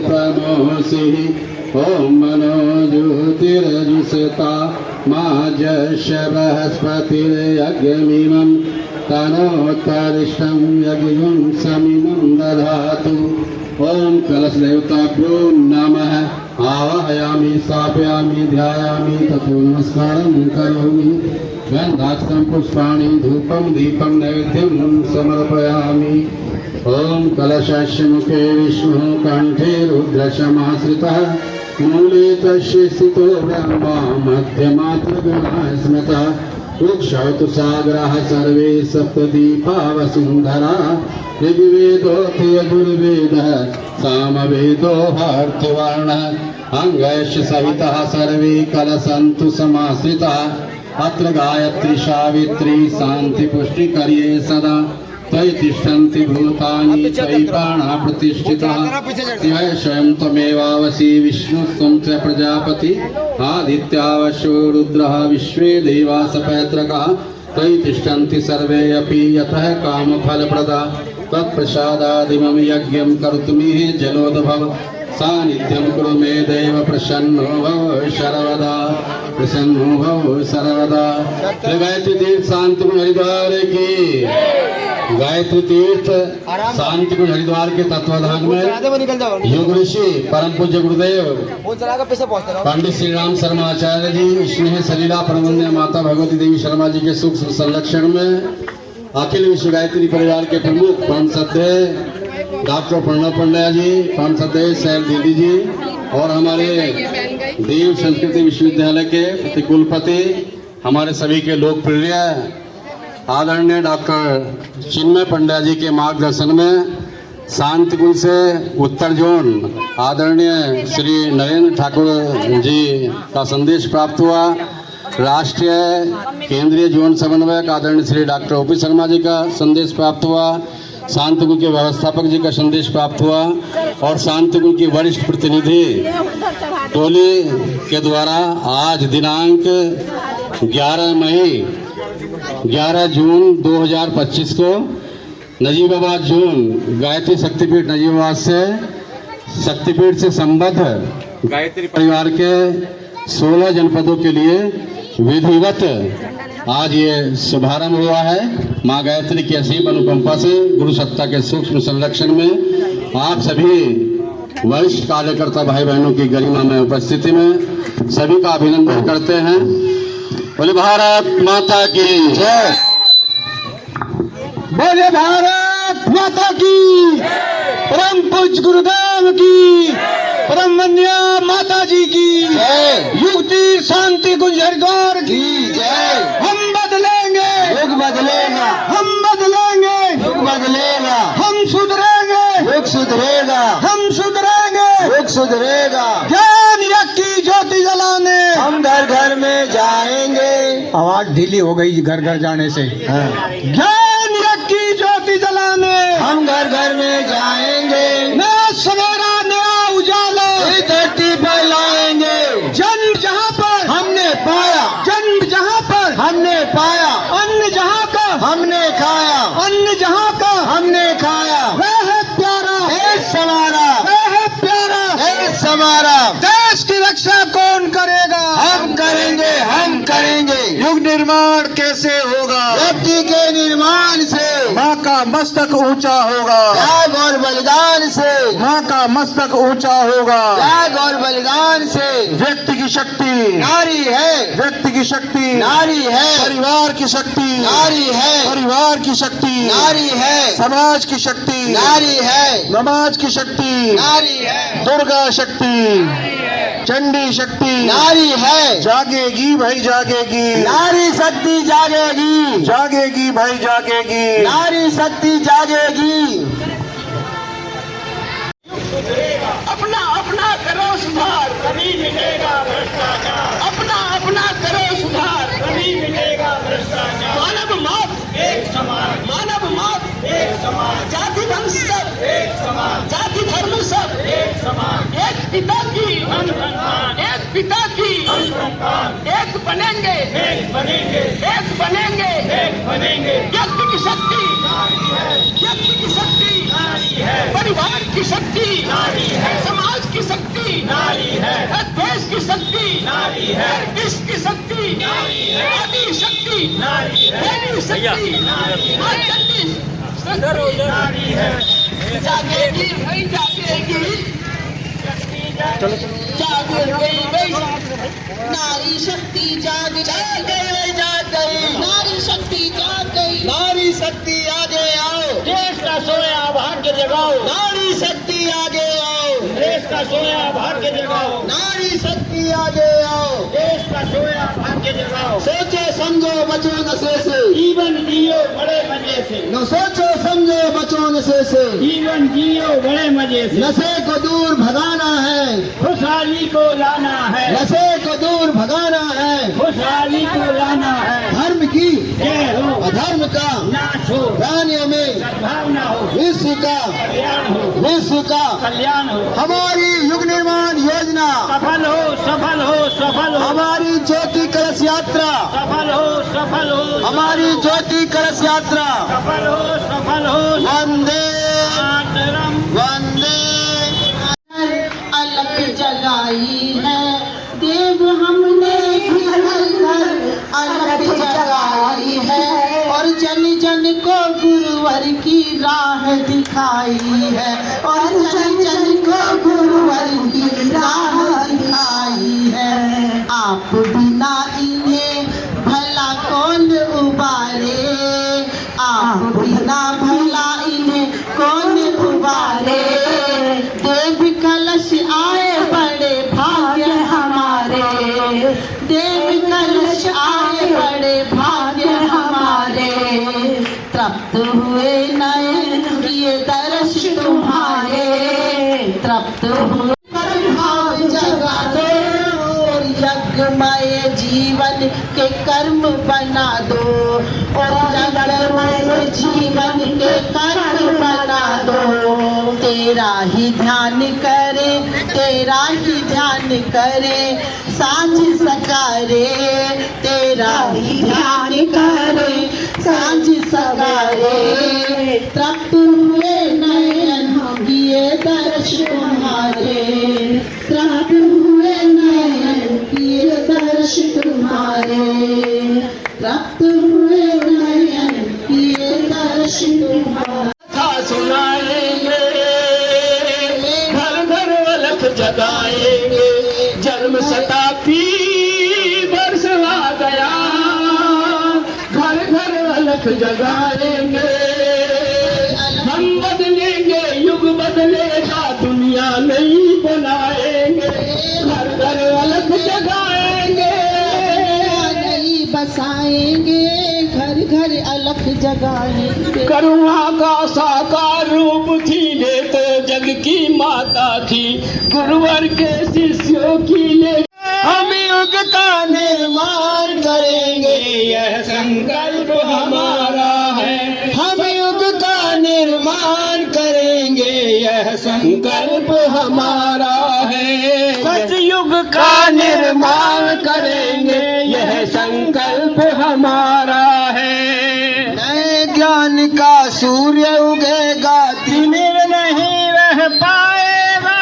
प्रमोषि ओम मनो ज्योतिरजुषता माजस्य बृहस्पतिर्यज्ञमिमं तनोत्तरिष्टं यज्ञं समिमं दधातु। ओम कलश देवताभ्यो नमः। आवाहयामि स्थापयामि ध्यायामि ततो नमस्कारं करोमि। गन्धाक्षतं पुष्पाणि धूपं दीपं नैवेद्यं समर्पयामि। ओम कलशस्य मुखे विष्णुः कंठे रुद्रशमाश्रितः मूले तस्य स्थितो ब्रह्मा मध्यमात्र गुणः स्मृतः वृक्षौ सागरः सर्वे सप्तदीपा वसुन्धरा ऋग्वेदोऽथ यजुर्वेदः सामवेदो हर्षवर्णः अंगैश्च सवितः सर्वे कलशन्तु समाश्रिताः अत्र गायत्री सावित्री शान्ति पुष्टिकर्ये सदा तयि तिष्ठन्ति भूतानि तयि प्राणा प्रतिष्ठिताः शिवः स्वयं त्वमेवावसि विष्णुस्त्वं च प्रजापति आदित्यावशो रुद्रः विश्वे देवा सपैत्रकाः तयि तिष्ठन्ति सर्वे अपि यतः कामफलप्रदा तत्प्रसादादिमं यज्ञं कर्तुमिह जलोद्भव सानिध्यं कुरु मे देव प्रसन्नो भव सर्वदा प्रसन्नो भव सर्वदा। गायत्री तीर्थ शांति हरिद्वार की गायत्री तीर्थ शांति कुंज हरिद्वार के तत्वाधान में योग ऋषि परम पूज्य गुरुदेव पंडित श्री राम शर्मा आचार्य जी स्नेह सलीला प्रबंध माता भगवती देवी शर्मा जी के सूक्ष्म संरक्षण में अखिल विश्व गायत्री परिवार के प्रमुख परम श्रद्धेय डॉक्टर प्रणव पंड्या जी, परम श्रद्धेय सैल दीदी जी और हमारे देव संस्कृति विश्वविद्यालय के प्रतिकुलपति हमारे सभी के लोकप्रिय आदरणीय डॉक्टर चिन्मय पंड्या जी के मार्गदर्शन में शांतिकुंज से उत्तर जोन आदरणीय श्री नरेंद्र ठाकुर जी का संदेश प्राप्त हुआ। राष्ट्रीय केंद्रीय जोन समन्वयक आदरणीय श्री डॉक्टर ओपी शर्मा जी का संदेश प्राप्त हुआ। शांतिकुंज के व्यवस्थापक जी का संदेश प्राप्त हुआ और शांतिकुंज की वरिष्ठ प्रतिनिधि टोली के द्वारा आज दिनांक 11 जून 2025 को नजीबाबाद जोन गायत्री शक्तिपीठ नजीबाबाद से शक्तिपीठ से संबद्ध गायत्री परिवार के 16 जनपदों के लिए विधिवत आज ये शुभारंभ हुआ है। माँ गायत्री की असीम अनुकंपा से गुरु सत्ता के सूक्ष्म संरक्षण में आप सभी वरिष्ठ कार्यकर्ता भाई बहनों की गरिमा में उपस्थिति में सभी का अभिनंदन करते हैं। बोले भारत माता की जय। बोले भारत माता की। परम पूज्य गुरुदेव की परम वंद्य माता जी की जय। युक्ति शांति कुंज हरिद्वार की जय। हम बदलेंगे युग बदलेगा, हम बदलेंगे युग बदलेगा, हम सुधरेंगे युग सुधरेगा, हम सुधरेंगे युग सुधरेगा। ज्ञान यज्ञ की ज्योति जलाने हम घर घर में जाएंगे। आवाज ढीली हो गई घर घर जाने से। ज्ञान यज्ञ की ज्योति जलाने हम घर घर में जाएंगे। नया सवेरा नया उजाला इस धरती पर लाएंगे। जन्म जहाँ पर हमने पाया, जन्म जहाँ पर हमने पाया, अन्न जहाँ का हमने खाया, अन्न जहाँ का हमने खाया। वह है प्यारा देश हमारा, वह है प्यारा देश हमारा। देश की रक्षा कौन करेगा? हम करेंगे, हम करेंगे। युग निर्माण कैसे होगा? व्यक्ति के निर्माण से। माँ का मस्तक ऊंचा होगा, त्याग और बलिदान से। माँ का मस्तक ऊंचा होगा, त्याग और बलिदान से। व्यक्ति की शक्ति नारी है, व्यक्ति की शक्ति नारी है। परिवार की शक्ति नारी है, परिवार की शक्ति नारी है। समाज की शक्ति नारी है, समाज की शक्ति नारी है। दुर्गा शक्ति चंडी शक्ति नारी है। जागेगी भाई जागेगी, नारी शक्ति जागेगी, जागेगी भाई जागेगी, नारी शक्ति जागेगी। अपना अपना करो सुधार तभी मिलेगा भ्रष्टाचार। अपना अपना करो सुधार तभी मिलेगा भ्रष्टाचार। मानव मात्र एक समान, मानव मात्र एक समान। जाति वंश सब एक समान, जाति धर्म सब एक समान। एक पिता की संतान, एक पिता की संतान। एक बनेंगे, एक बनेंगे, एक बनेंगे, एक बनेंगे। व्यक्ति की शक्ति नारी है, व्यक्ति की शक्ति नारी है। परिवार की शक्ति नारी है, समाज आदि शक्ति देवी शक्ति मां चंडी नारी है जागेगी भाई जागेगी जागेगी नारी शक्ति जाग गई नारी शक्ति जाग गई नारी शक्ति आगे आओ देश का सोया भाग्य जगाओ नारी शक्ति आगे आओ देश का सोया भाग्य जगाओ नारी शक्ति आगे आओ देश का सोया भाग्य जगाओ सोचो समझो बचो नशे से जीवन जियो बड़े मजे से न सोचो समझो बचो नशे से जीवन जियो बड़े मजे से नशे को दूर भगाना है खुशहाली को लाना है नशे को दूर भगाना है खुशहाली को लाना है धर्म की जय हो अधर्म का नाश हो प्राणियों में सद्भावना हो विश्व का कल्याण हो विश्व का कल्याण हो हमारी युग निर्माण योजना सफल हो सफल हो सफल हो हमारी ज्योति कलश यात्रा सफल हो हमारी ज्योति कलश यात्रा सफल हो वंदे मातरम वंदे अलग जगाई है देव हमने अलग जगाई है और जन जन को गुरुवर की राह दिखाई है और जन जन को गुरुवर की राह दिखाई है आप बिना इन्हें भला कौन उबारे आप बिना भला इन्हें कौन उबारे देव कलश आए बड़े भाग्य हमारे देव कलश आए बड़े भाग्य हमारे तृप्त हुए नयन किए दर्श तुम्हारे तृप्त हुए भाव जगा दो और यज्ञमय जीवन के कर्म बना दो और यज्ञमय जीवन के कर्म बना दो तेरा ही ध्यान करे तेरा ही ध्यान करे सांझ सकारे तेरा ही ध्यान करे सांझ सकारे तृप्त हुए नयन किए दर्श तुम्हारे तृप्त हुए नयन किए दर्श तुम्हारे तृप्त हुए नयन किए दर्श तुम्हारे सुनाएंगे घर घर अलख जगाएंगे जन्म शताब्दी वर्ष आ गया घर घर अलख जगाएंगे हम बदलेंगे युग बदलेगा दुनिया नई बनाएंगे घर घर अलख जगाएंगे नई बसाएंगे घर घर अलख जगाएंगे करुणा का साकार रूप थी ले तो जग की माता थी गुरुवर के शिष्यों की ले हम युग का निर्माण करेंगे यह संकल्प हमारा है हम युग का निर्माण करेंगे यह संकल्प हमारा है सतयुग का निर्माण करेंगे यह संकल्प हमारा है नए ज्ञान का सूर्य उगेगा तिमिर नहीं रह पाएगा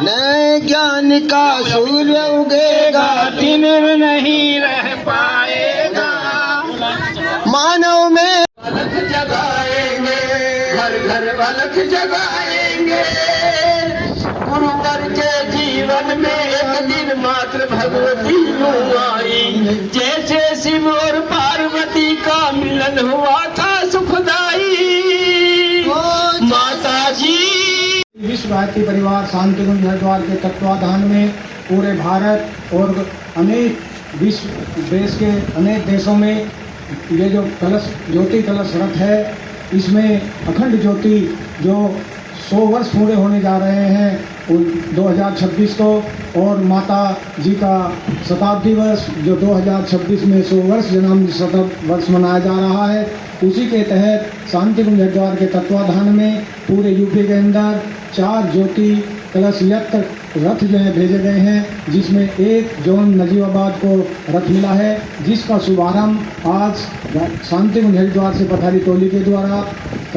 नए ज्ञान का सूर्य उगेगा तिमिर नहीं रह पाएगा मानव में अलख जगाएंगे घर घर अलख जगाएंगे गुरुवर के जीवन में एक दिन मात्र भगवती आई जैसे शिव और पार्वती का मिलन हुआ था सुखदाई माता जी विश्व भारती परिवार शांतिकुंज हरिद्वार के तत्वाधान में पूरे भारत और अनेक विश्व देश के अनेक देशों में ये जो कलश ज्योति कलश रथ है इसमें अखंड ज्योति जो 100 वर्ष पूरे होने जा रहे हैं 2026 को और माता जी का शताब्दी वर्ष जो 2026 में 100 वर्ष जन्म वर्ष मनाया जा रहा है उसी के तहत शांतिकुंज हरिद्वार के तत्वाधान में पूरे यूपी के अंदर 4 ज्योति कलश यत्र रथ जो है भेजे गए हैं जिसमें एक जोन नजीबाबाद को रथ मिला है जिसका शुभारंभ आज शांतिकुंज हरिद्वार से पठारी टोली के द्वारा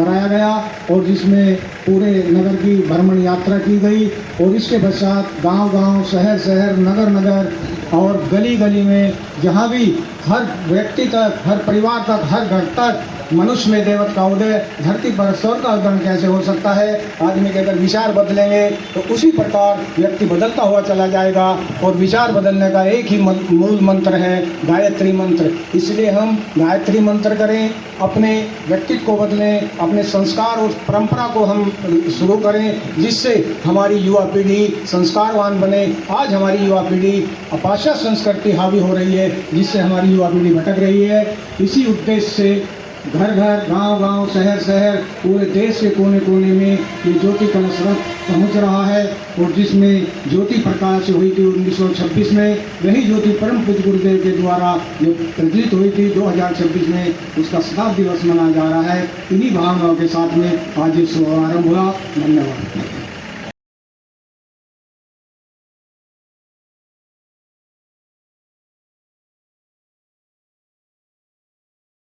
कराया गया और जिसमें पूरे नगर की भ्रमण यात्रा की गई और इसके पश्चात गांव-गांव, शहर-शहर, नगर-नगर और गली-गली में जहां भी हर व्यक्ति तक, हर परिवार तक, हर घर तक मनुष्य में देवत्व का उदय, धरती पर स्वर्ग का उदय कैसे हो सकता है। आदमी के अगर विचार बदलेंगे तो उसी प्रकार व्यक्ति बदलता हुआ चला जाएगा और विचार बदलने का एक ही मूल मंत्र है गायत्री मंत्र। इसलिए हम गायत्री मंत्र करें, अपने व्यक्तित्व को बदलें, अपने संस्कार और परंपरा को हम शुरू करें, जिससे हमारी युवा पीढ़ी संस्कारवान बने। आज हमारी युवा पीढ़ी पाश्चात्य संस्कृति हावी हो रही है, जिससे हमारी युवा पीढ़ी भटक रही है। इसी उद्देश्य से घर घर, गांव गांव, शहर शहर, पूरे देश के कोने कोने में ये ज्योति कलश रथ पहुँच रहा है और जिसमें ज्योति प्रकाश हुई थी 1926 में, वही ज्योति परम पूज्य गुरुदेव के द्वारा जो प्रज्वलित हुई थी 2026 में, उसका शताब्दी दिवस मनाया जा रहा है। इन्हीं भावनाओं के साथ में आज ये शुभारंभ हुआ। धन्यवाद।